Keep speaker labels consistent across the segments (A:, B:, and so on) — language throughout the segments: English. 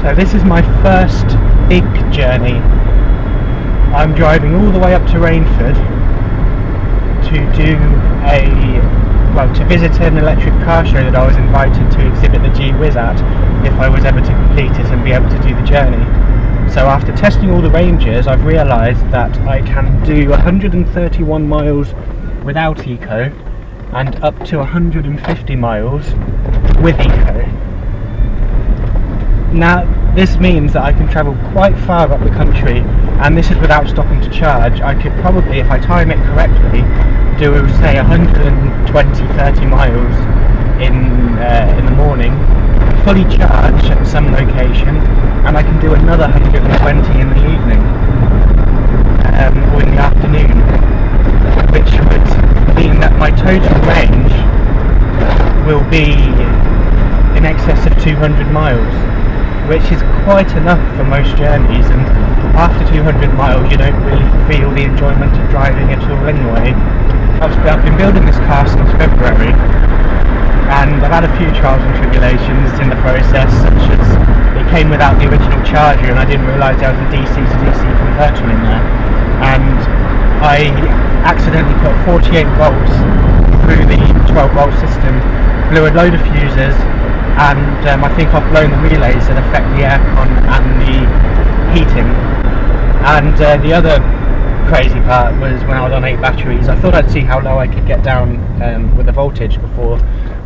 A: So this is my first big journey. I'm driving all the way up to Rainford to visit an electric car show that I was invited to exhibit the G-wiz at if I was ever to complete it and be able to do the journey. So after testing all the ranges, I've realised that I can do 131 miles without eco and up to 150 miles with eco. Now this means that I can travel quite far up the country, and this is without stopping to charge. I could probably, if I time it correctly, do say 120-30 miles in the morning, fully charged at some location, and I can do another 120 in the evening or in the afternoon, which would mean that my total range will be in excess of 200 miles, which is quite enough for most journeys, and after 200 miles you don't really feel the enjoyment of driving at all anyway. I've been building this car since February, and I've had a few trials and tribulations in the process, such as it came without the original charger and I didn't realise there was a DC to DC converter in there, and I accidentally put 48 volts through the 12 volt system, blew a load of fuses, and I think I've blown the relays that affect the aircon and the heating. And the other crazy part was when I was on 8 batteries, I thought I'd see how low I could get down with the voltage before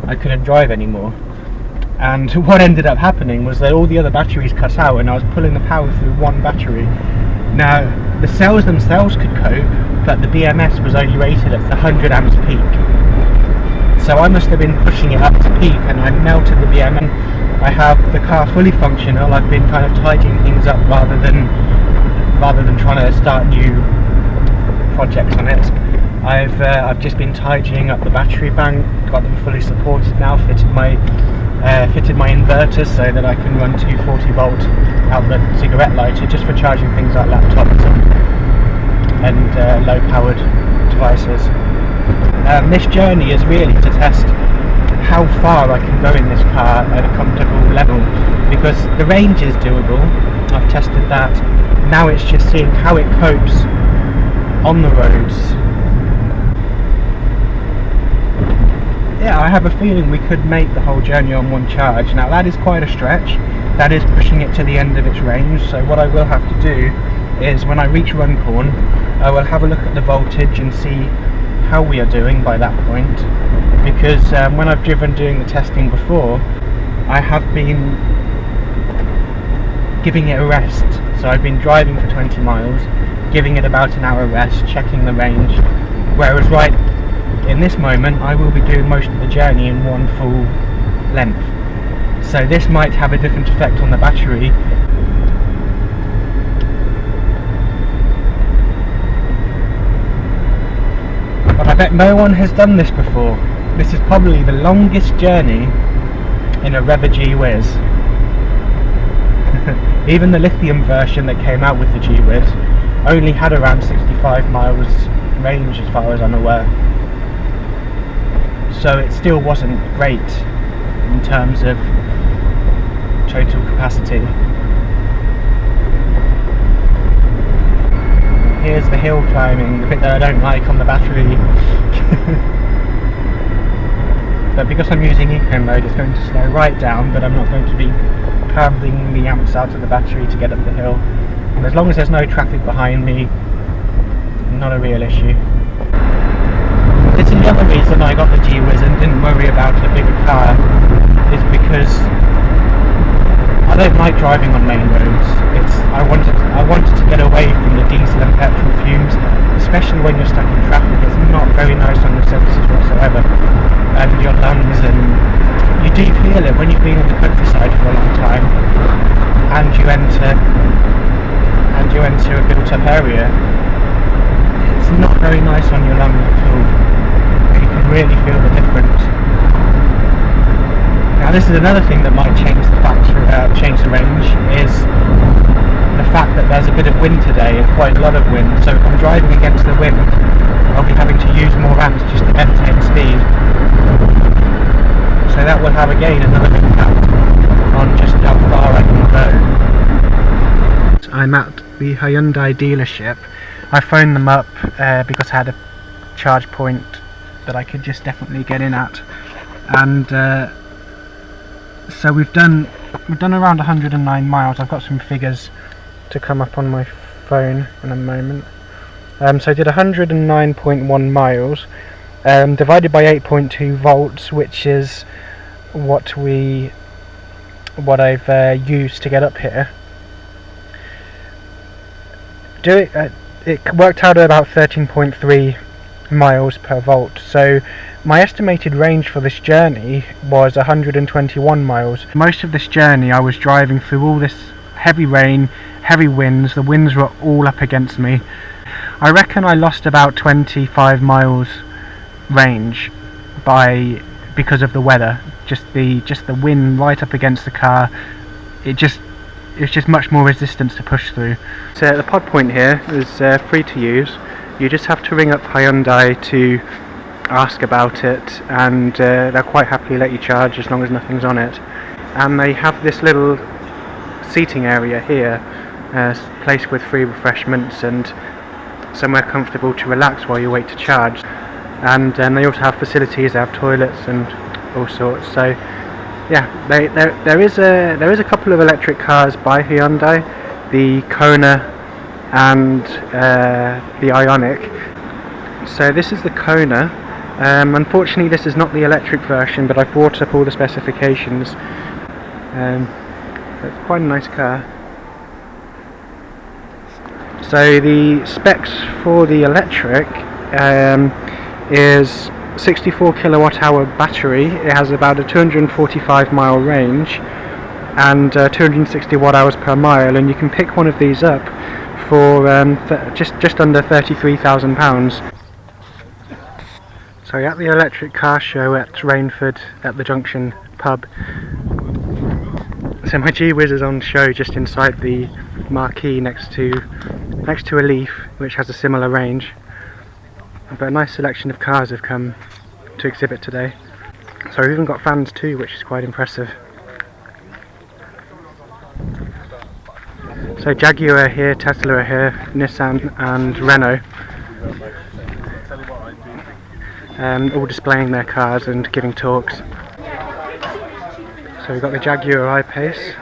A: I couldn't drive anymore. And what ended up happening was that all the other batteries cut out and I was pulling the power through one battery. Now the cells themselves could cope, but the BMS was only rated at the 100 amps peak. So I must have been pushing it up to peak and I melted the BMS. I have the car fully functional. I've been kind of tidying things up rather than trying to start new projects on it. I've just been tidying up the battery bank, got them fully supported now, fitted my inverters so that I can run 240 volt outlet cigarette lighter just for charging things like laptops and low powered devices. This journey is really to test how far I can go in this car at a comfortable level, because the range is doable. I've tested that. Now it's just seeing how it copes on the roads. Yeah, I have a feeling we could make the whole journey on one charge. Now that is quite a stretch. That is pushing it to the end of its range, so what I will have to do is when I reach Runcorn, I will have a look at the voltage and see how we are doing by that point, because when I've driven doing the testing before, I have been giving it a rest. So I've been driving for 20 miles, giving it about an hour rest, checking the range, whereas right in this moment I will be doing most of the journey in one full length. So this might have a different effect on the battery. But I bet no one has done this before. This is probably the longest journey in a Reva G-wiz. Even the Lithium version that came out with the G-wiz only had around 65 miles range as far as I'm aware. So it still wasn't great in terms of total capacity. Here's the hill climbing, the bit that I don't like on the battery. But because I'm using eco mode, it's going to slow right down, but I'm not going to be pounding the amps out of the battery to get up the hill. And as long as there's no traffic behind me, not a real issue. This is the other reason I got the G-wiz and didn't worry about a bigger car, is because I don't like driving on main roads. I wanted to get away from the diesel and petrol fumes, especially when you're stuck in traffic. It's not very nice on your senses whatsoever, and your lungs, and you do feel it when you've been in the countryside for a long time, and you enter a built-up area. It's not very nice on your lungs at all. You can really feel the difference. Now this is another thing that might change the range, is the fact that there's a bit of wind today, and quite a lot of wind, so if I'm driving against the wind I'll be having to use more amps just to maintain speed. So that will have again another impact on just how far I can go. I'm at the Hyundai dealership. I phoned them up because I had a charge point that I could just definitely get in at, and so we've done around 109 miles. I've got some figures to come up on my phone in a moment. So I did 109.1 miles, divided by 8.2 volts, which is what I've used to get up here. It worked out at about 13.3 miles per volt. So my estimated range for this journey was 121 miles. Most of this journey I was driving through all this heavy rain, heavy winds. The winds were all up against me. I reckon I lost about 25 miles range because of the weather. Just the wind right up against the car. It's just much more resistance to push through. So the pod point here is free to use. You just have to ring up Hyundai to ask about it, and they'll quite happily let you charge as long as nothing's on it. And they have this little seating area here, placed with free refreshments and somewhere comfortable to relax while you wait to charge. And they also have facilities. They have toilets and all sorts. So yeah, there is a couple of electric cars by Hyundai, the Kona and the Ioniq. So this is the Kona. Unfortunately this is not the electric version, but I've brought up all the specifications. It's quite a nice car. So the specs for the electric is 64 kilowatt hour battery. It has about a 245 mile range and 260 watt hours per mile, and you can pick one of these up for just under £33,000. So at the electric car show at Rainford at the Junction pub. So my G-wiz is on show just inside the marquee next to a Leaf, which has a similar range. But a nice selection of cars have come to exhibit today. So we've even got fans too, which is quite impressive. So Jaguar are here, Tesla are here, Nissan and Renault. All displaying their cars and giving talks. So we've got the Jaguar I-Pace,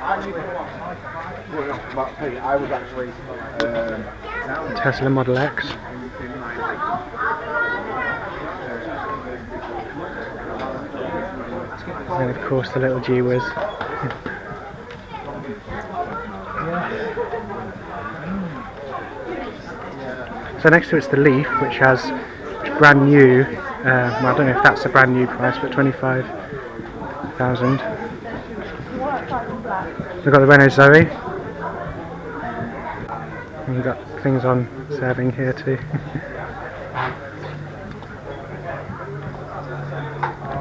A: Tesla Model X, and of course the little G-wiz. So next to it's the Leaf, which has brand new, well, I don't know if that's a brand new price, but 25,000. We've got the Renault Zoe. And we've got things on serving here too.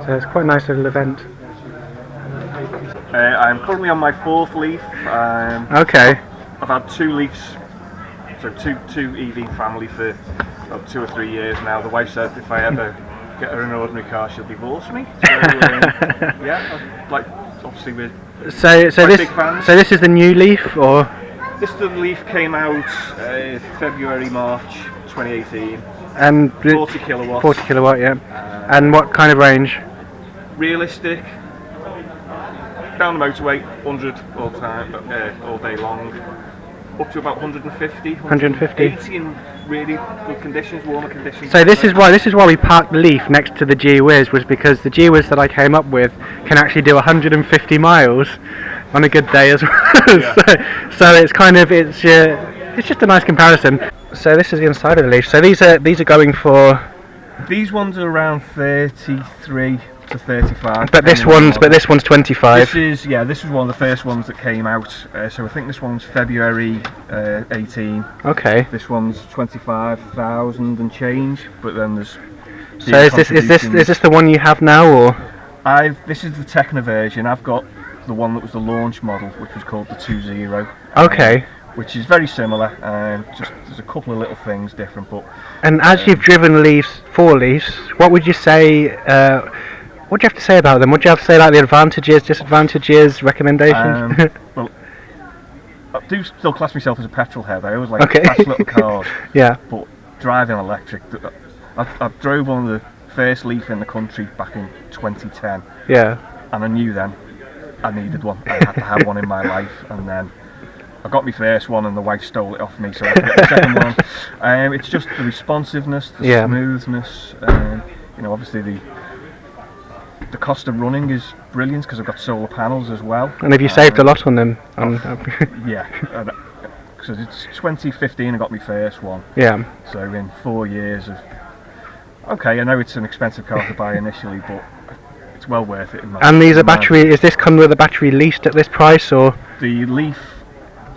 A: So it's quite a nice little event.
B: I'm currently on my fourth Leaf.
A: Okay.
B: I've had two Leafs, so two EV family for about 2 or 3 years now. The wife said if I ever get her an ordinary car, she'll divorce me. So yeah, like obviously we're big fans.
A: So this is the new Leaf, or
B: the Leaf came out February, March 2018.
A: And
B: 40 kilowatts.
A: 40 kilowatt, yeah. And what kind of range?
B: Realistic. Down the motorway, 100 all the time, all day long. Up to about 150. 180 in really good conditions, warmer conditions.
A: So this is why we parked the Leaf next to the G-wiz, was because the G-wiz that I came up with can actually do 150 miles on a good day as well.
B: Yeah.
A: so it's kind of it's just a nice comparison. So this is the inside of the Leaf. So these are going for.
B: These ones are around 33 to 35.
A: But this one's 25.
B: This is one of the first ones that came out. So I think this one's February 18.
A: Okay.
B: This one's 25,000 and change. But then there's.
A: So is this the one you have now, or?
B: This is the Techno version. I've got the one that was the launch model, which was called the 2.0.
A: Okay.
B: Which is very similar, just there's a couple of little things different, but.
A: And as you've driven four Leafs, what would you say? What do you have to say about them? What do you have to say about the advantages, disadvantages, recommendations?
B: Well, I do still class myself as a petrol head. I always like fast little cars.
A: Yeah.
B: But driving electric, I drove one of the first Leaf in the country back in 2010.
A: Yeah.
B: And I knew then I needed one. I had to have one in my life, and then I got my first one and the wife stole it off me, so I had to get the second one. It's just the responsiveness, the smoothness, obviously the cost of running is brilliant because I've got solar panels as well.
A: And have you saved a lot on them?
B: Yeah, because it's 2015 I got my first one.
A: Yeah.
B: So in 4 years of... Okay, I know it's an expensive car to buy initially, but it's well worth it.
A: And these are battery, is this come with a battery leased at this price, or?
B: The Leaf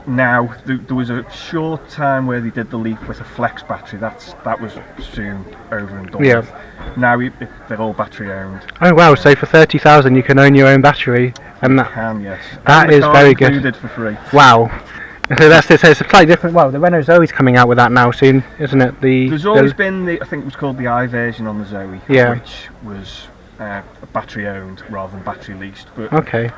B: now, there was a short time where they did the Leaf with a flex battery. That was soon over and done with. Now they're all battery owned.
A: Oh wow, so for 30,000 you can own your own battery, and that
B: can, yes.
A: That is very good.
B: Included for free.
A: Wow. So that's it. So it's a slightly different. Well, the Renault Zoe's coming out with that now soon, isn't it?
B: There's always been I think it was called the I version on the Zoe, which was battery owned rather than battery leased. But
A: okay.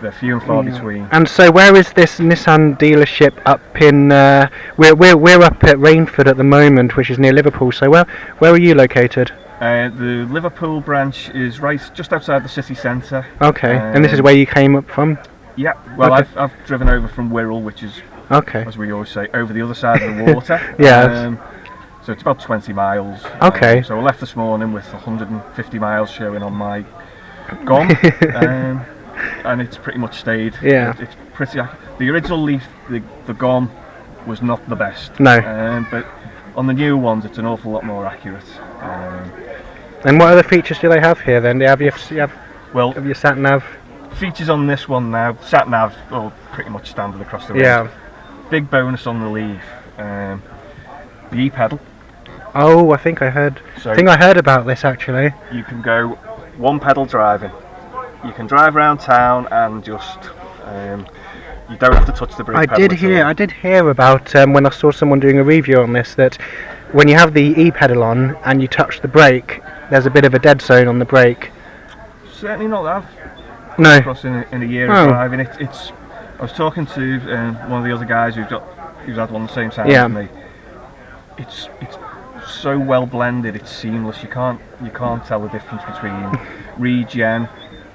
B: They're few and far between.
A: And so, where is this Nissan dealership up in? We're up at Rainford at the moment, which is near Liverpool. So where are you located?
B: The Liverpool branch is right just outside the city centre.
A: Okay. And this is where you came up from?
B: Yeah. Well, okay. I've driven over from Worrall, which is, as we always say, over the other side of the water.
A: Yeah.
B: So it's about 20 miles.
A: Okay.
B: So I left this morning with 150 miles showing on my GOM, and it's pretty much stayed.
A: Yeah.
B: It's pretty. The original Leaf, the GOM, was not the best.
A: No.
B: But on the new ones, it's an awful lot more accurate.
A: And what other features do they have here then? Do you have your sat nav?
B: Features on this one now, sat nav, all pretty much standard across the road.
A: Yeah.
B: Big bonus on the Leaf, the e-pedal.
A: Oh, I think I heard about this actually.
B: You can go one pedal driving. You can drive around town and just you don't have to touch the brake pedal.
A: I did hear about when I saw someone doing a review on this, that when you have the e-pedal on and you touch the brake, there's a bit of a dead zone on the brake.
B: Certainly not that.
A: No.
B: Across in a year of driving, it's. I was talking to one of the other guys who's had one the same time as me. It's so well blended, it's seamless. You can't tell the difference between regen,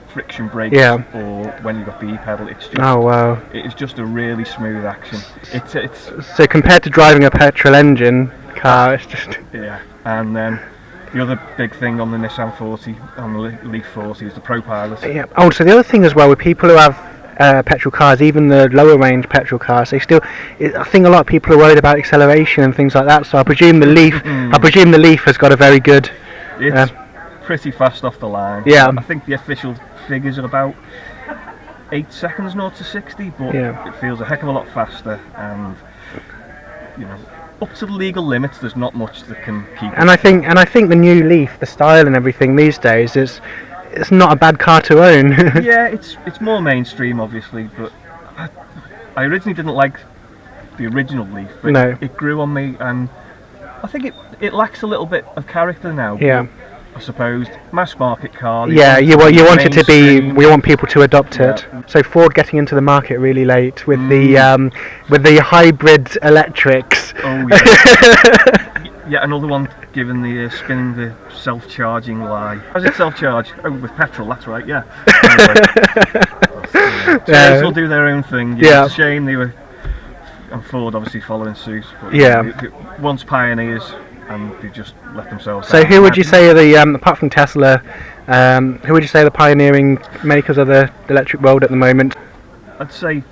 B: friction brakes, or when you've got the e-pedal. It's just it's just a really smooth action. It's
A: so compared to driving a petrol engine car, it's just
B: And then the other big thing on the Nissan 40, on the Leaf 40, is the Pro Pilot.
A: Yeah. Oh, so the other thing as well with people who have petrol cars, even the lower range petrol cars, I think a lot of people are worried about acceleration and things like that. So I presume the Leaf has got a very good.
B: It's pretty fast off the line.
A: Yeah.
B: I think the official figures are about 8 seconds 0 to 60, but it feels a heck of a lot faster, and up to the legal limits, there's not much that can keep.
A: And I think the new Leaf, the style and everything these days it's not a bad car to own.
B: Yeah, it's more mainstream, obviously, but I originally didn't like the original Leaf, but it grew on me, and I think it lacks a little bit of character now.
A: Yeah.
B: I suppose mass market car.
A: Yeah, you want it to be. We want people to adopt it. So Ford getting into the market really late with the hybrid electrics.
B: Oh yeah. Yeah, another one given the spinning the self-charging lie. How's it self-charge? Oh, with petrol, that's right, yeah. Anyway, so they'll do their own thing. It's a shame they were, and Ford obviously following suit, but they once pioneers, and they just let themselves down.
A: So who would you say are the, apart from Tesla, who would you say are the pioneering makers of the electric world at the moment?
B: I'd say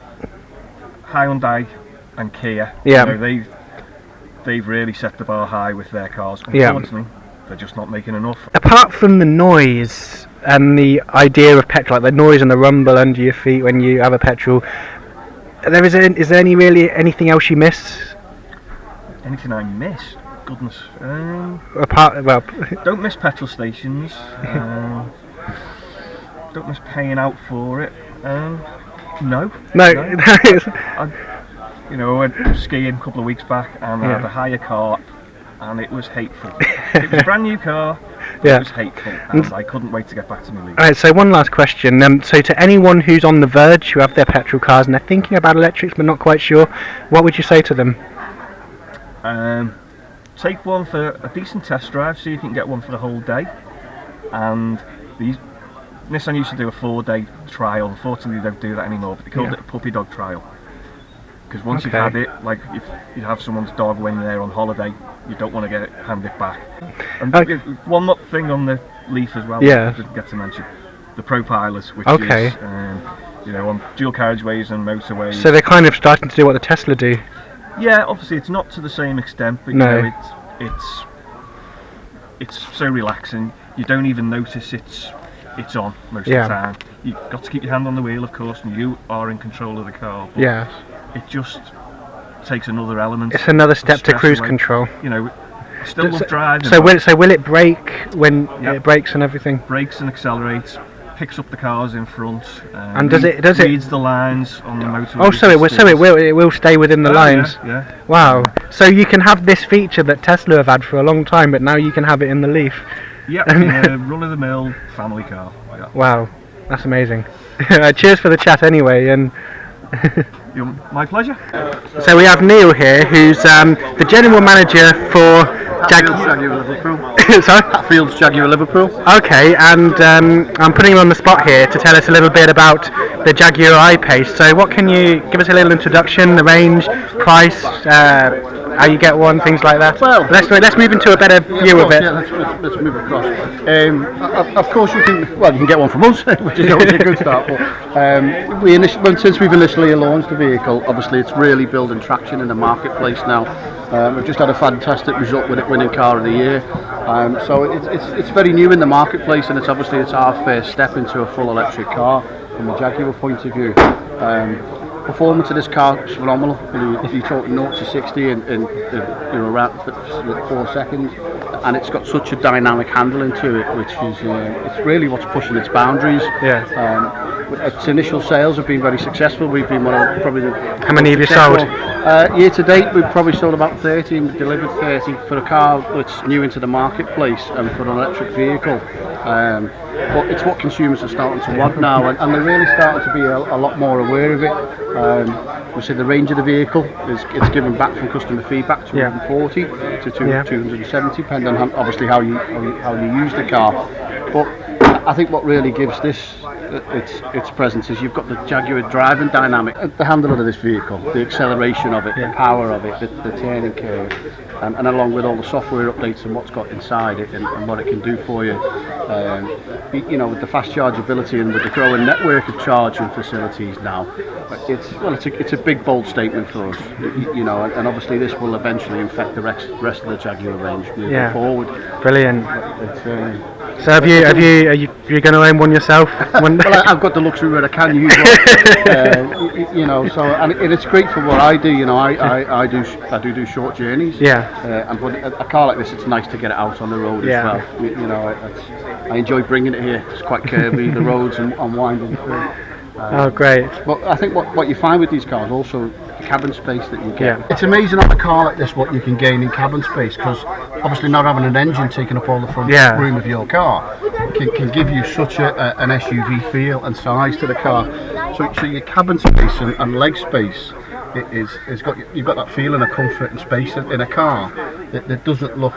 B: Hyundai and Kia.
A: Yeah.
B: They've really set the bar high with their cars. Unfortunately, they're just not making enough.
A: Apart from the noise and the idea of petrol, like the noise and the rumble under your feet when you have a petrol, is there anything else you miss?
B: Anything I miss? Goodness. Don't miss petrol stations. Don't miss paying out for it. No. I went skiing a couple of weeks back and I had a hire car, and it was hateful. It was a brand new car,
A: Yeah.
B: It was hateful, and I couldn't wait to get back to my leaf.
A: Alright, so one last question. So to anyone who's on the verge, who have their petrol cars and they're thinking about electrics but not quite sure, what would you say to them?
B: Take one for a decent test drive, see if you can get one for the whole day. And Nissan used to do a 4-day trial. Unfortunately, they don't do that anymore, but they called it a puppy dog trial. Because once you've had it, like if you have someone's dog when they're on holiday, you don't want to hand it back. And one more thing on the Leaf as well, I didn't get to mention, the ProPilot, which is on dual carriageways and motorways.
A: So they're kind of starting to do what the Tesla do.
B: Yeah, obviously it's not to the same extent, but you know, it's so relaxing. You don't even notice it's on most of the time. You've got to keep your hand on the wheel, of course, and you are in control of the car. But it just takes another element.
A: It's another step to cruise control.
B: You know, I still love driving.
A: So will it brake when it brakes and everything?
B: Brakes and accelerates. Picks up the cars in front.
A: And does it
B: reads the lines on the motorway.
A: Oh, so it will stay within the lines.
B: Yeah.
A: Wow. So you can have this feature that Tesla have had for a long time, but now you can have it in the Leaf.
B: Yeah, a run-of-the-mill family car. Yeah.
A: Wow, that's amazing. Cheers for the chat anyway, and
B: my pleasure.
A: So we have Neil here, who's the general manager for
C: Jaguar Liverpool.
A: Sorry?
C: Hatfield's Jaguar Liverpool.
A: Okay, and I'm putting him on the spot here to tell us a little bit about the Jaguar I-Pace. So what can you give us a little introduction, the range, price, how you get one, things like that?
C: Well,
A: let's move into a better view of it.
C: Yeah, let's move across. Of course you can get one from us, which is always a good start. But since we've initially launched the vehicle, obviously it's really building traction in the marketplace now. We've just had a fantastic result with it winning Car of the Year. So it's very new in the marketplace, and it's our first step into a full electric car from a Jaguar point of view. Performance of this car is phenomenal. You talk 0 to 60 in around 4 seconds, and it's got such a dynamic handling to it, which is it's really what's pushing its boundaries. Its initial sales have been very successful. We've been one of probably the
A: How many have you sold?
C: Year to date, we've probably sold about 30 and delivered 30 for a car that's new into the marketplace and for an electric vehicle. But it's what consumers are starting to want now, and they're really starting to be a lot more aware of it. We see the range of the vehicle it's given back from customer feedback 240 to 270, depending on obviously how you use the car. But I think what really gives this its presence is you've got the Jaguar driving dynamic, the handling of this vehicle, the acceleration of it, the power of it, the turning curve, and along with all the software updates and what's got inside it and what it can do for you. With the fast chargeability and with the growing network of charging facilities now, it's a big bold statement for us. And obviously this will eventually infect the rest of the Jaguar range moving forward.
A: Brilliant. So are you going to own one yourself?
C: Well, I've got the luxury where I can use one. And it's great for what I do. I do short journeys. And but a car like this, it's nice to get it out on the road as well. I enjoy bringing it here. It's quite curvy, the roads and winding.
A: Oh, great.
C: But I think what you find with these cars also, the cabin space that you get. It's amazing on a car like this what you can gain in cabin space, because obviously not having an engine taking up all the front room of your car can give you such an SUV feel and size to the car. So your cabin space and leg space you've got that feeling of comfort and space in a car that doesn't look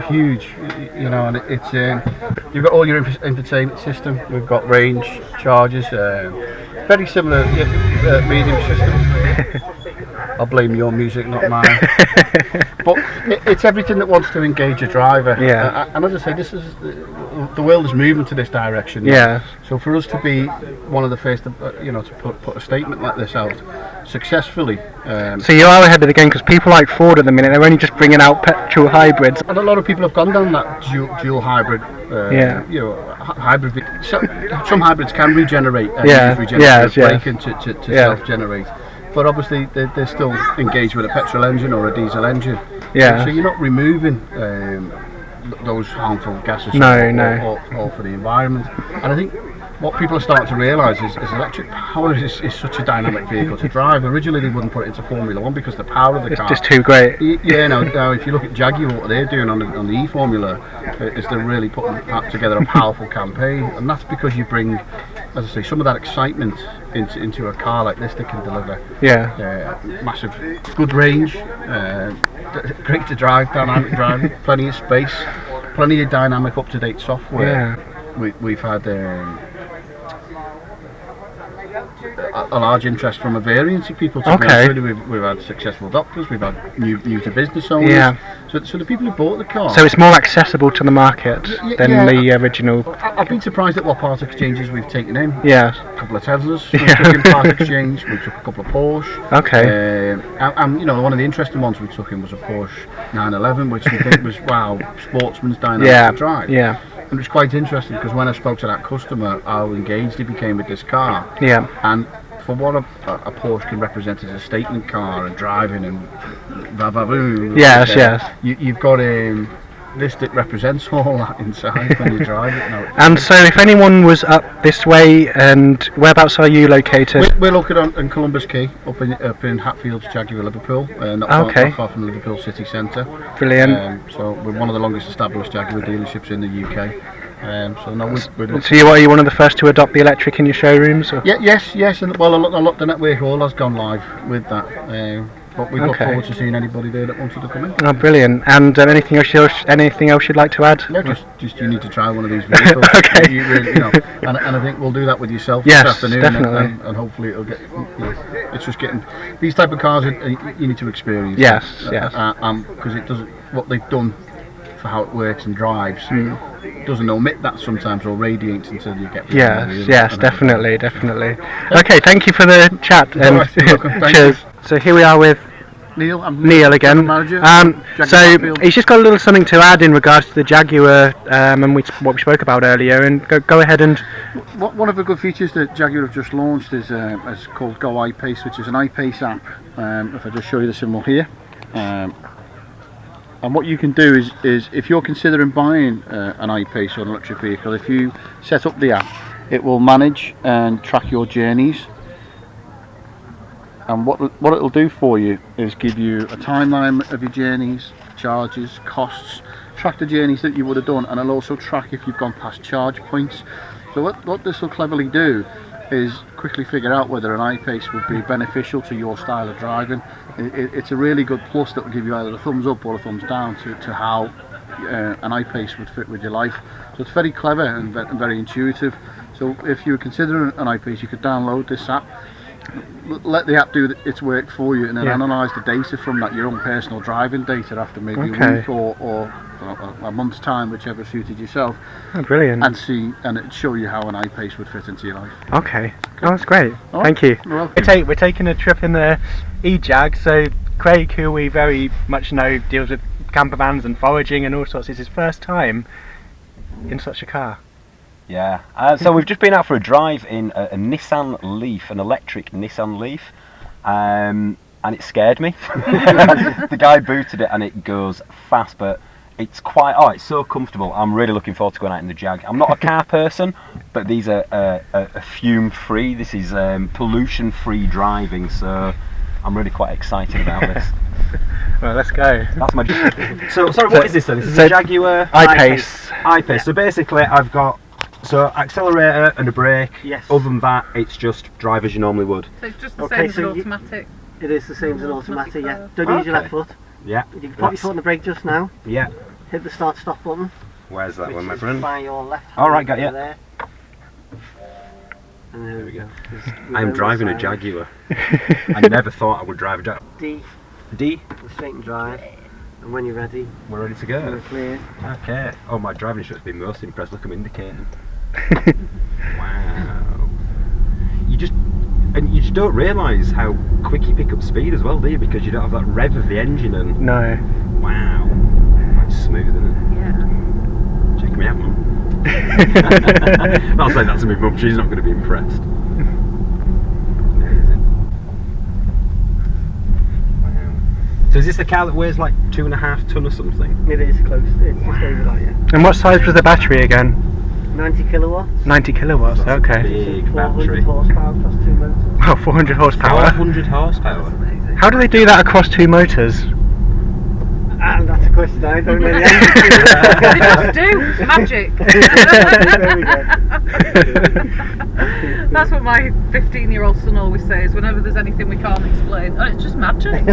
C: huge, and it's you've got all your entertainment system. We've got range chargers, very similar medium system. I'll blame your music, not mine. But it's everything that wants to engage a driver. And as I say, this is the world is moving to this direction. So for us to be one of the first, to put a statement like this out successfully.
A: So you are ahead of the game, because people like Ford at the minute, they're only just bringing out petrol hybrids.
C: And a lot of people have gone down that dual hybrid. Hybrid. Some hybrids can regenerate. Break into self-generate. But obviously they're still engaged with a petrol engine or a diesel engine. So you're not removing those harmful gases all for the environment. And I think what people are starting to realise is electric power is such a dynamic vehicle to drive. Originally they wouldn't put it into Formula 1 because the power of the car...
A: It's just too great.
C: Yeah, now if you look at Jaguar, what they're doing on the E-Formula is they're really putting together a powerful campaign, and that's because you bring, as I say, some of that excitement into a car like this that can deliver massive, good range, great to drive, dynamic driving, plenty of space, plenty of dynamic up-to-date software. We've had a large interest from a variety of people. We've had successful doctors, we've had new to business owners. So the people who bought the car.
A: So it's more accessible to the market than the original.
C: I've been surprised at what part exchanges we've taken in.
A: Yeah.
C: A couple of Teslas we took in part exchange. We took a couple of Porsche.
A: Okay.
C: And you know, one of the interesting ones we took in was a Porsche 911, which we think was sportsman's dynamic to drive.
A: Yeah.
C: And it was quite interesting because when I spoke to that customer, how engaged he became with this car.
A: Yeah.
C: And for what a Porsche can represent as a statement car and driving and va-va-voom.
A: Yes.
C: You've got this that represents all that inside when you drive it now.
A: And so if anyone was up this way, and whereabouts are you located?
C: We're located in Columbus Quay, up in Hatfield, Jaguar, Liverpool, not far from the Liverpool city centre.
A: Brilliant.
C: So we're one of the longest established Jaguar dealerships in the UK.
A: So are you one of the first to adopt the electric in your showrooms? Or?
C: Yes, and well, a lot the Network Hall has gone live with that. But we look forward to seeing anybody there that wanted to come in.
A: Oh, brilliant! And anything else you'd like to add?
C: No, just you need to try one of these vehicles.
A: Okay.
C: You really, and I think we'll do that with yourself
A: this
C: afternoon.
A: Definitely.
C: And hopefully it'll get. It's just getting these type of cars you need to experience.
A: Yes.
C: Because it doesn't what they've done for how it works and drives. Doesn't omit that sometimes or radiates until you get.
A: Yes, definitely. Okay, thank you for the chat. And cheers. So here we are with Neil again. So he's just got a little something to add in regards to the Jaguar and what we spoke about earlier. And go ahead and.
C: One of the good features that Jaguar have just launched is called Jaguar I-Pace, which is an I-Pace app. If I just show you the symbol here. And what you can do is if you're considering buying an I-Pace or an electric vehicle, if you set up the app, it will manage and track your journeys. And what it'll do for you is give you a timeline of your journeys, charges, costs, track the journeys that you would have done, and it'll also track if you've gone past charge points. So what this will cleverly do is quickly figure out whether an I-Pace would be beneficial to your style of driving. It's a really good plus that will give you either a thumbs up or a thumbs down to how an I-Pace would fit with your life. So it's very clever and very intuitive. So if you're considering an I-Pace, you could download this app, let the app do its work for you, and then analyse the data from that, your own personal driving data after maybe a week or a month's time, whichever suited yourself.
A: Oh, brilliant.
C: And it'd show you how an I-Pace would fit into your life.
A: Okay. Oh, that's great. Oh, thank you. We're taking a trip in the E-Jag, so Craig, who we very much know deals with camper vans and foraging and all sorts, is his first time in such a car.
D: Yeah, so we've just been out for a drive in a Nissan Leaf, an electric Nissan Leaf, and it scared me. The guy booted it and it goes fast, but it's it's so comfortable. I'm really looking forward to going out in the Jag. I'm not a car person, but these are fume free. This is pollution free driving, so I'm really quite excited about this.
A: Well, let's go.
D: That's my. So sorry, what is this then? This is a Jaguar
A: I-Pace.
D: I-Pace. So basically, I've got accelerator and a brake.
A: Yes.
D: Other than that, it's just drive as you normally would.
E: So it's just the same as an automatic.
F: It is the same as an automatic, yeah. Don't use your left foot.
D: Yeah.
F: You can put your foot on the brake just now.
D: Yeah.
F: Hit the start stop button.
D: Where's that one, my
F: is
D: friend?
F: by your left hand.
D: All right, got you.
F: There. And there we go.
D: I'm driving a Jaguar. I never thought I would drive a Jaguar. D.
F: The straight and drive. And when you're ready,
D: we're ready to go.
F: we're clear.
D: Okay. Oh, my driving instructor's been most impressed. Look, I'm indicating. Wow. You just don't realise how quick you pick up speed as well, do you? Because you don't have that rev of the engine and.
A: No.
D: Wow. Quite smooth, isn't it?
E: Yeah.
D: Check me out, Mum. I'll say that to my mum. She's not going to be impressed. Amazing. Wow. So is this the car that weighs like 2.5 ton or something?
F: It is close. It's just over that, yeah.
A: And what size was the battery again?
F: 90 kilowatts.
A: 90 kilowatts, okay.
D: Big
F: 400
D: battery.
F: horsepower across 2 motors.
A: Oh, 400 horsepower.
D: 400 horsepower.
A: How do they do that across 2 motors?
F: And that's a question I don't really
E: They
F: answer.
E: just do. It's magic.
F: There we go.
E: That's what my 15-year-old son always says whenever there's anything we can't explain. Oh, it's just magic.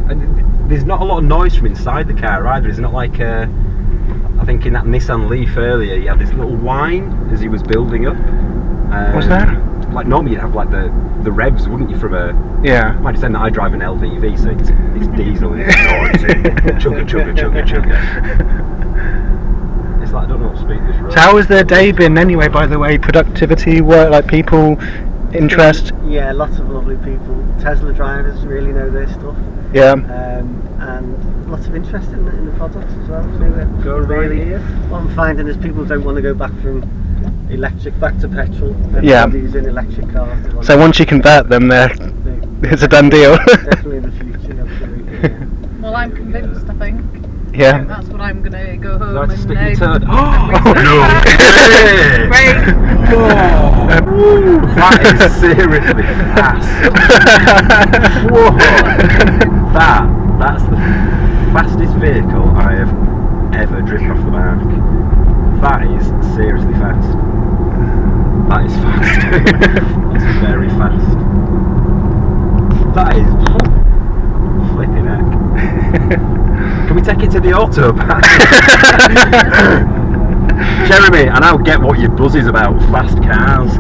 D: And there's not a lot of noise from inside the car either. It's not like I think in that Nissan Leaf earlier, he had this little whine as he was building up.
A: What's that?
D: Like normally you'd have like the revs, wouldn't you, from a...
A: Yeah.
D: Might just say that I drive an LDV, so it's diesel, it's noisy, chugga chugga chugga chugga. It's like I don't know what speed this road.
A: So how has their day been anyway, by the way? Productivity, work, like people, interest?
F: Yeah, lots of lovely people. Tesla drivers really know their stuff.
A: Yeah.
F: And lots of interest in the products as well. So
D: Go right here.
F: what I'm finding is people don't want to go back from electric back to petrol.
A: Yeah.
F: Everybody's in electric cars. They want
A: So once you convert them, it's a done deal.
F: definitely the future, absolutely. Yeah.
E: Well, I'm convinced, I think.
A: Yeah.
E: That's what I'm going to go home
D: Do I have to
E: and...
D: stick your turd?
E: Great.
D: That is seriously fast. Whoa. That's the fastest vehicle I have ever driven off the mark. That is seriously fast. That is fast. That's very fast. That is flipping heck. Can we take it to the autobahn? Jeremy, I now get what your buzz is about fast cars.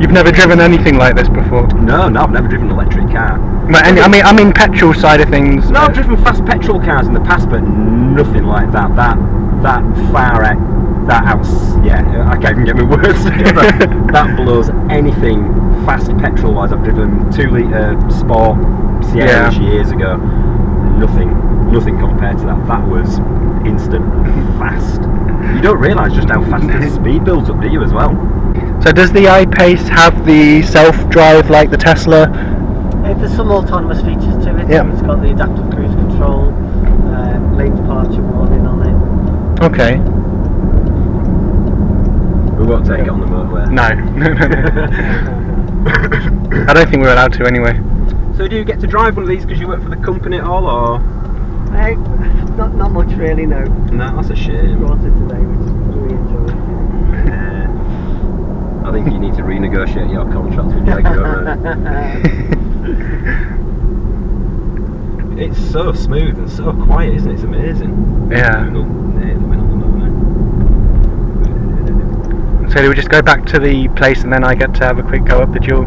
A: You've never driven anything like this before?
D: No, I've never driven an electric car.
A: But I mean petrol side of things.
D: No, I've driven fast petrol cars in the past, but nothing like that. That far out, yeah, I can't even get my words together. That blows anything fast petrol wise. I've driven 2 litre sport Sierras years ago. Nothing compared to that. That was instant fast. You don't realise just how fast the speed builds up, do you, as well?
A: So does the I-Pace have the self-drive like the Tesla?
F: There's some autonomous features to it.
A: Yeah.
F: It's got the adaptive cruise control, lane departure warning on it.
A: Okay.
D: We won't take it on the motorway.
A: No. I don't think we're allowed to anyway.
D: So do you get to drive one of these because you work for the company at all, or...?
F: Not much really, no.
D: No, that's a shame.
F: Brought it today, which we enjoy.
D: I think you need to renegotiate your contract with Jaguar. It's so smooth and so quiet, isn't it? It's amazing.
A: Yeah.
D: Oh, nearly went on the motorway.
A: So do we just go back to the place and then I get to have a quick go up the dual?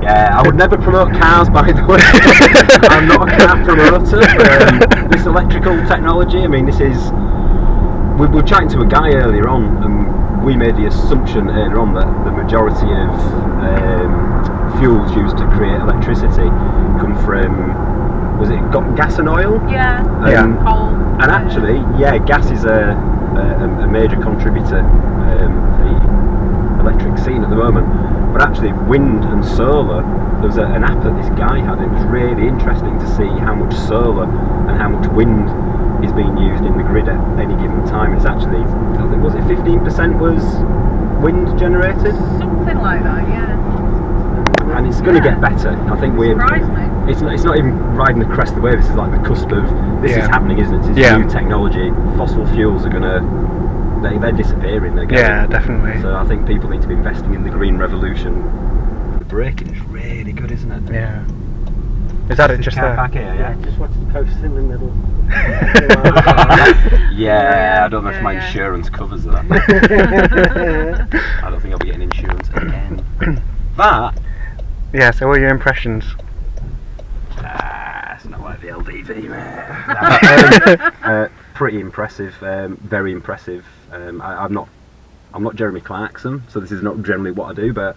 D: Yeah, I would never promote cars, by the way. I'm not a car promoter. This electrical technology, I mean, this is... We were chatting to a guy earlier on, and we made the assumption earlier on that the majority of fuels used to create electricity come from... Was it gas and oil?
E: Yeah. Coal.
D: And actually, yeah, gas is a major contributor to the electric scene at the moment. But actually, wind and solar, there was an app that this guy had. It was really interesting to see how much solar and how much wind is being used in the grid at any given time. It's actually, I think, was it 15% was wind generated?
E: Something like that, yeah.
D: And it's going to get better. I think we're...
E: Surprised me.
D: It's not even riding the crest of the wave. This is like the cusp of this is happening, isn't it? It's new technology. Fossil fuels are gonna they're disappearing. They're going.
A: Yeah, definitely.
D: So I think people need to be investing in the green revolution. The braking is really good, isn't it?
A: Yeah. Is that it just
D: car
A: there?
D: back here, yeah.
F: Just watch the post in the middle.
D: Yeah, I don't know if my
E: Yeah.
D: insurance covers that. I don't think I'll be getting insurance again. That.
A: Yeah, so what are your impressions?
D: It's not like the LDV, man. Pretty impressive, very impressive. I'm not Jeremy Clarkson, so this is not generally what I do, but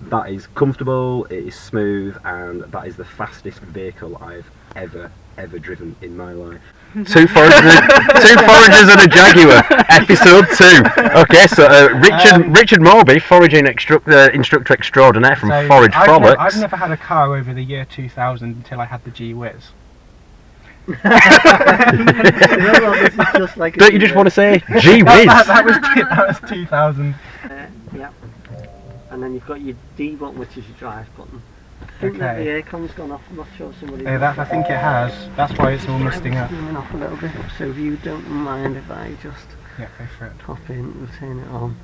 D: that is comfortable, it is smooth, and that is the fastest vehicle I've ever driven in my life.
A: Two foragers and a Jaguar, episode 2. Okay, so Richard Morby, foraging instructor extraordinaire from Forage Frolics.
G: I've never had a car over the year 2000 until I had the G-wiz.
F: Well, this is just like
D: Don't you just want to say G-wiz?
A: that was 2000.
F: Yeah. And then you've got your D button, which is your drive button. I think that the
A: Okay.
F: aircon's gone off. I'm not sure if somebody.
A: Yeah, I think it has. That's why it's all misting up.
F: Zooming off a little bit. So if you don't mind if I just
A: Yeah, go for it.
F: hop in, we'll turn it on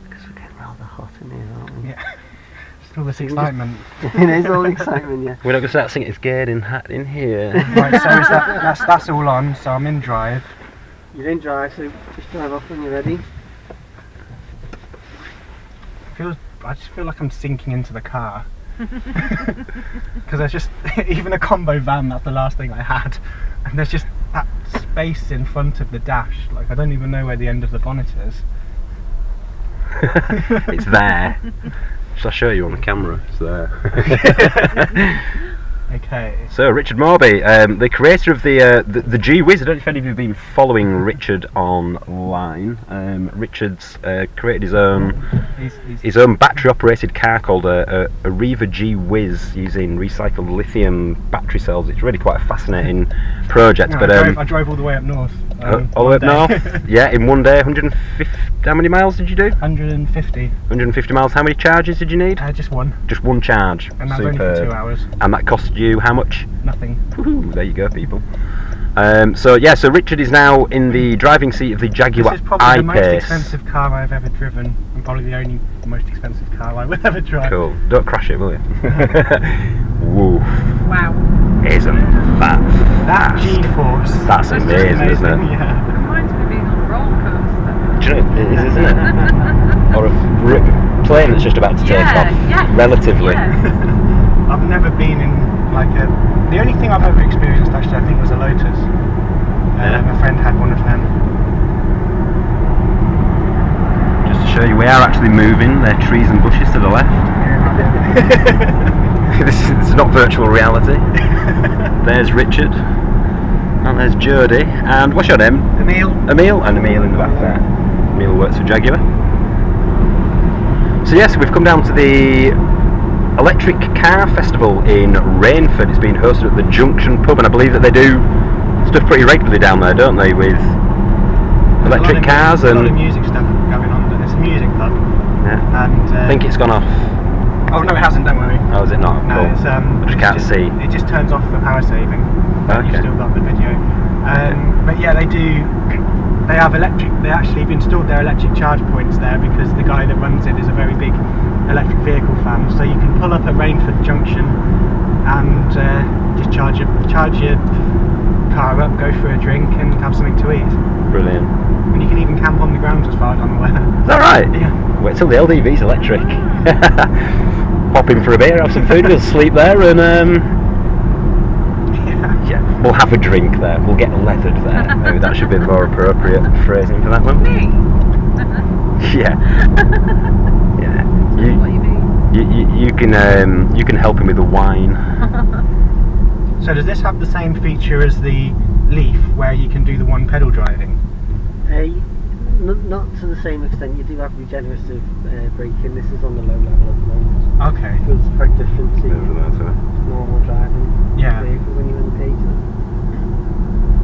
F: because we're getting rather hot in here, aren't we?
A: Yeah. Just all this excitement.
F: It is all excitement, yeah.
D: We're not going to start singing It's Getting Hot in Here.
A: Right, so is that's all on, so I'm in drive.
F: You're in drive, so just drive off when you're ready.
A: I just feel like I'm sinking into the car. Because there's just, even a combo van, that's the last thing I had. And there's just that space in front of the dash. Like, I don't even know where the end of the bonnet is.
D: It's there. Shall I show you on the camera? It's there.
A: Okay.
D: So Richard Morby, the creator of the G-wiz. I don't know if any of you have been following Richard online. Richard's created his own battery-operated car called a Reva G-wiz using recycled lithium battery cells. It's really quite a fascinating project.
A: No,
D: but
A: I drove all the way up north.
D: all the way up north. Yeah, in one day, 150. How many miles did you do?
A: 150.
D: 150 miles. How many charges did you need?
A: Just one.
D: Just one charge.
A: And that was only for 2 hours.
D: And that cost you how much?
A: Nothing.
D: Woohoo, there you go, people. So Richard is now in the driving seat of the Jaguar
A: This is probably the most
D: I-Pace.
A: expensive car I've ever driven, and probably the only most expensive car I will ever drive.
D: Cool. Don't crash it, will you? Woof.
E: Wow.
D: Isn't that
A: That
D: fast?
A: G-force.
D: That's amazing, isn't it?
A: Yeah.
E: It reminds me of being on a roller coaster.
D: Do you know it is, isn't it? Or a plane that's just about to take off.
E: Yeah.
D: Relatively.
E: Yeah.
A: I've never been in like a. The only thing I've ever experienced actually, I think, was a Lotus.
D: Yeah.
A: A friend had one of them.
D: Just to show you, we are actually moving. There are trees and bushes to the left. This is not virtual reality. There's Richard. And there's Jodie. And what's your name?
A: Emil.
D: Emil. And Emil in the back there. Emil works for Jaguar. So yes, we've come down to the Electric Car Festival in Rainford. It's being hosted at the Junction pub, and I believe that they do stuff pretty regularly down there, don't they, with electric cars
A: a lot of
D: and...
A: music stuff going on. But it's a music pub.
D: Yeah.
A: And
D: I think it's gone off.
A: oh no, it hasn't. Don't worry.
D: Oh, is it not?
A: No,
D: Cool.
A: it's
D: I just can't see.
A: It just turns off for power saving. But
D: Okay.
A: you've still got the video. But yeah, they do. They have electric. They actually have installed their electric charge points there because the guy that runs it is a very big electric vehicle fan. So you can pull up at Rainford Junction and just charge your car up, go for a drink, and have something to eat.
D: Brilliant.
A: And you can even camp on the grounds, as far as I'm aware.
D: Is that right?
A: Yeah.
D: Wait till the LDV's electric. Pop in for a beer, have some food, we'll sleep there, and yeah, we'll have a drink there. We'll get leathered there. Maybe that should be the more appropriate phrasing for that one.
E: Me?
D: Yeah. Yeah.
E: What you mean?
D: You can help him with the wine.
A: So does this have the same feature as the Leaf, where you can do the one pedal driving?
F: Not to the same extent. You do have regenerative braking. This is on the low level at the moment.
A: Okay.
F: Because it's quite different to normal driving
A: Yeah.
F: vehicle when you're in the cage.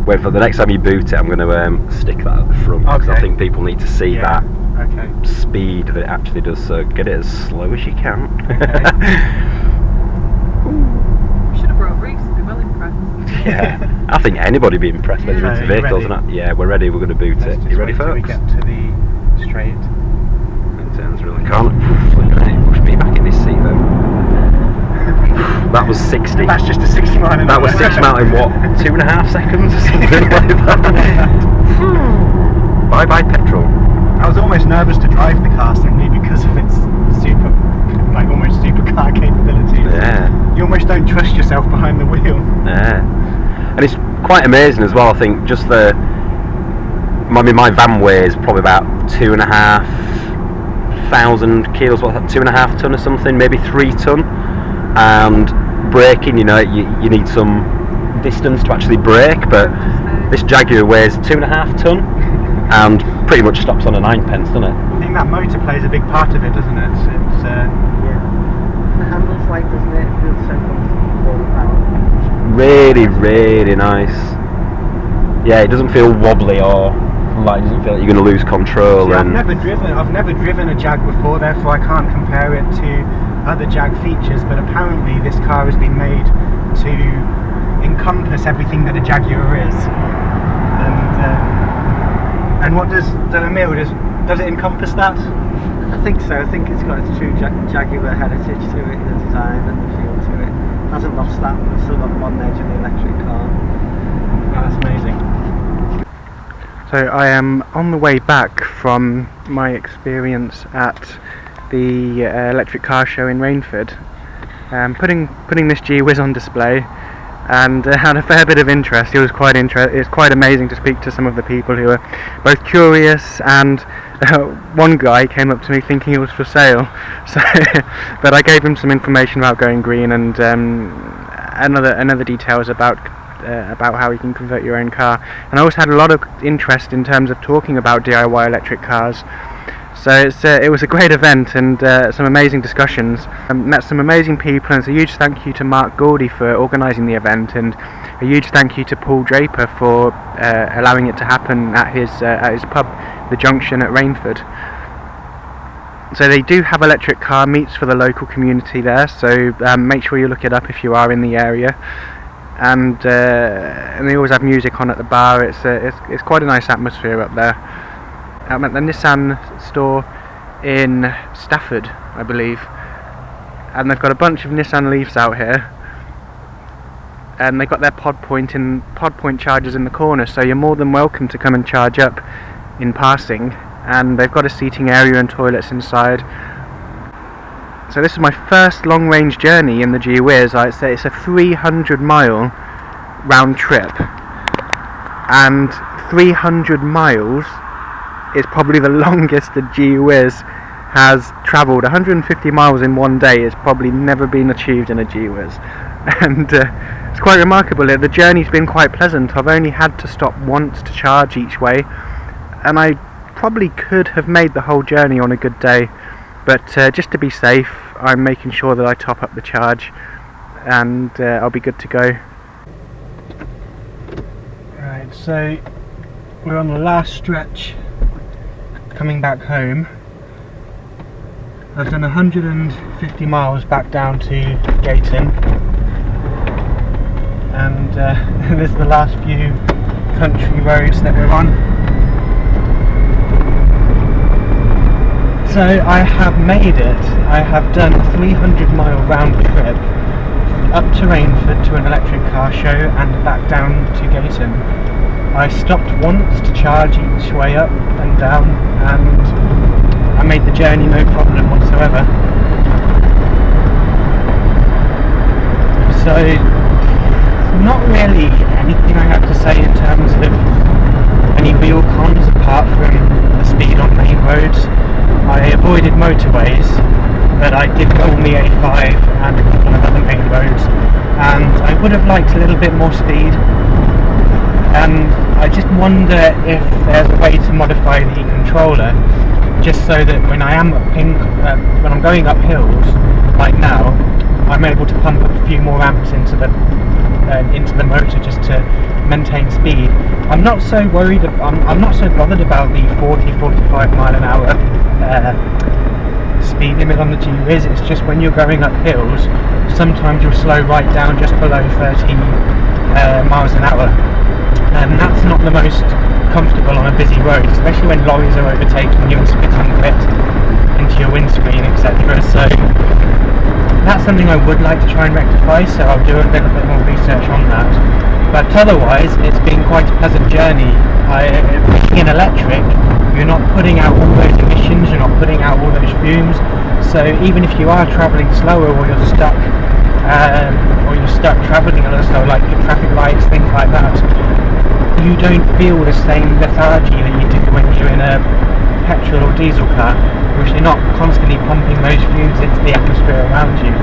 D: Wait, for the next time you boot it, I'm going to stick that at the front because I
A: Okay.
D: think people need to see
A: Yeah.
D: that
A: Okay.
D: speed that it actually does. So get it as slow as you can.
E: We should have brought Reese, he'd be well impressed.
D: Yeah, I think anybody would be impressed by
E: Yeah.
D: the
A: You
D: vehicles.
A: ready?
D: And yeah, we're ready. We're going to boot
A: Let's
D: it.
A: just
D: You ready,
A: wait till we
D: folks?
A: get to the straight.
D: It turns really can't. Push me back in this seat then. That was 60.
A: That's just a 60 mile an hour.
D: That was 6 miles in what? 2.5 seconds or something like that. Bye bye petrol.
A: I was almost nervous to drive the car simply because of its almost supercar capabilities.
D: Yeah.
A: You almost don't trust yourself behind the wheel.
D: Yeah, and it's quite amazing as well. I think just the, I mean, my van weighs probably about 2,500 kilos. What's that? 2.5 ton or something, maybe 3 ton. And braking, you need some distance to actually brake, but this Jaguar weighs 2.5 ton and pretty much stops on a 9pence, doesn't it?
A: I think that motor plays a big part of it, doesn't it? It's
F: Yeah. The handles light, doesn't it? It feels so comfortable. Power.
D: Really, really nice. Yeah, it doesn't feel wobbly or like it doesn't feel like you're going to lose control.
A: See,
D: and
A: I've never driven a Jag before, therefore I can't compare it to other Jag features. But apparently, this car has been made to encompass everything that a Jaguar is. And what does Emil does it encompass that?
F: I think so. I think it's got its true Jaguar heritage to it, the design and the feel to it. Hasn't lost that, but it's still got the modern edge of the electric car.
A: Oh, that's amazing. So I am on the way back from my experience at the electric car show in Rainford, putting this G-wiz on display, and had a fair bit of interest. It was quite amazing to speak to some of the people who were both curious, and one guy came up to me thinking it was for sale. So, but I gave him some information about going green and other details about how you can convert your own car. And I also had a lot of interest in terms of talking about DIY electric cars. So it was a great event and some amazing discussions. Met some amazing people, and it's a huge thank you to Mark Gaudie for organising the event, and a huge thank you to Paul Draper for allowing it to happen at his pub, The Junction at Rainford. So they do have electric car meets for the local community there, so make sure you look it up if you are in the area. And they always have music on at the bar. It's quite a nice atmosphere up there. I'm at the Nissan store in Stafford, I believe, and they've got a bunch of Nissan Leafs out here, and they've got their pod point chargers in the corner, so you're more than welcome to come and charge up in passing, and they've got a seating area and toilets inside. So this is my first long range journey in the G-wiz. I'd say it's a 300-mile round trip, and 300 miles is probably the longest the G-wiz has travelled. 150 miles in one day has probably never been achieved in a G-wiz, and it's quite remarkable. The journey's been quite pleasant. I've only had to stop once to charge each way, and I probably could have made the whole journey on a good day, but just to be safe, I'm making sure that I top up the charge, and I'll be good to go. Right, so we're on the last stretch coming back home. I've done 150 miles back down to Gayton, and this is the last few country roads that we're on. So I have made it. I have done a 300-mile round trip up to Rainford to an electric car show and back down to Gayton. I stopped once to charge each way up and down, and I made the journey no problem whatsoever. So, not really anything I have to say in terms of any real cons apart from the speed on main roads. I avoided motorways, but I did go on the A5 and a couple of other main roads, and I would have liked a little bit more speed. And I just wonder if there's a way to modify the controller, just so that when I am when I'm going up hills, like now, I'm able to pump up a few more amps into the motor just to maintain speed. I'm not so worried. I'm not so bothered about the 40-45 mile an hour speed limit on the G-wiz. It's just when you're going up hills, sometimes you'll slow right down just below 30 miles an hour. And that's not the most comfortable on a busy road, especially when lorries are overtaking you and spitting grit into your windscreen, etc. So that's something I would like to try and rectify, so I'll do a little bit more research on that. But otherwise, it's been quite a pleasant journey. Being an electric, you're not putting out all those emissions, you're not putting out all those fumes, so even if you are travelling slower or you're stuck travelling a little slow, like traffic lights, things like that, you don't feel the same lethargy that you do when you're in a petrol or diesel car, which you're not constantly pumping those fumes into the atmosphere around you.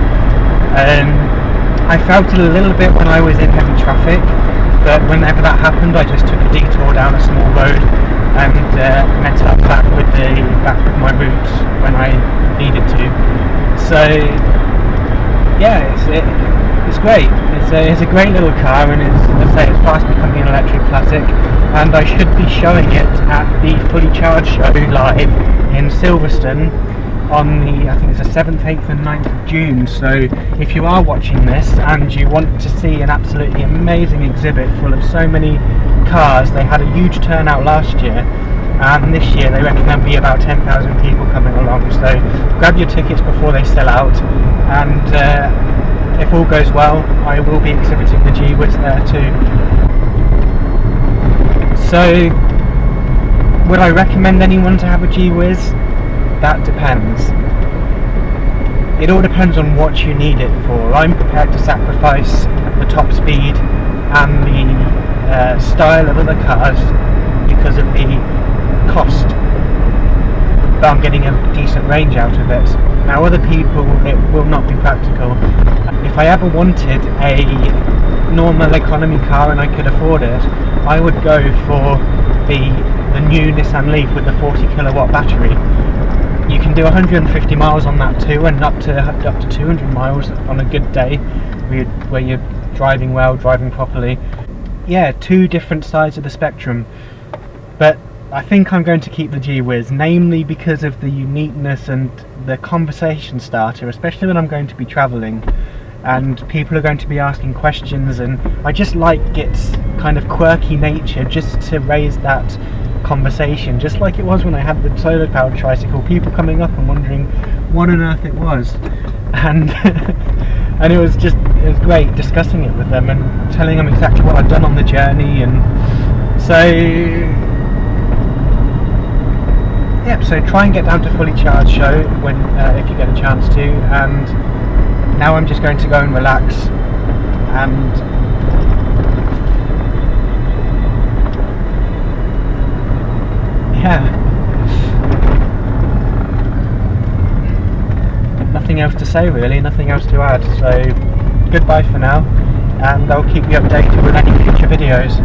A: I felt it a little bit when I was in heavy traffic, but whenever that happened, I just took a detour down a small road and met up back with my route when I needed to. So yeah, it's it's great. It's a great little car, and as I say, it's fast becoming an electric classic. And I should be showing it at the Fully Charged show live in Silverstone on the, I think it's the 7th, 8th and 9th of June. So if you are watching this and you want to see an absolutely amazing exhibit full of so many cars, they had a huge turnout last year, and this year they reckon there'll be about 10,000 people coming along. So grab your tickets before they sell out, and if all goes well, I will be exhibiting the G-wiz there too. So would I recommend anyone to have a G-wiz? That depends. It all depends on what you need it for. I'm prepared to sacrifice the top speed and the style of other cars because of the cost, but I'm getting a decent range out of it. Now other people, it will not be practical. If I ever wanted a normal economy car and I could afford it, I would go for the new Nissan Leaf with the 40 kilowatt battery. You can do 150 miles on that too, and up to 200 miles on a good day where you're driving well, driving properly. Yeah, two different sides of the spectrum, but I think I'm going to keep the G-wiz, namely because of the uniqueness and the conversation starter, especially when I'm going to be travelling and people are going to be asking questions, and I just like its kind of quirky nature just to raise that conversation, just like it was when I had the solar powered tricycle, people coming up and wondering what on earth it was, and and it was great discussing it with them and telling them exactly what I've done on the journey. And so yep, so try and get down to Fully Charged show when if you get a chance to. And now I'm just going to go and relax and yeah, nothing else to say really, nothing else to add. So goodbye for now, and I'll keep you updated with any future videos.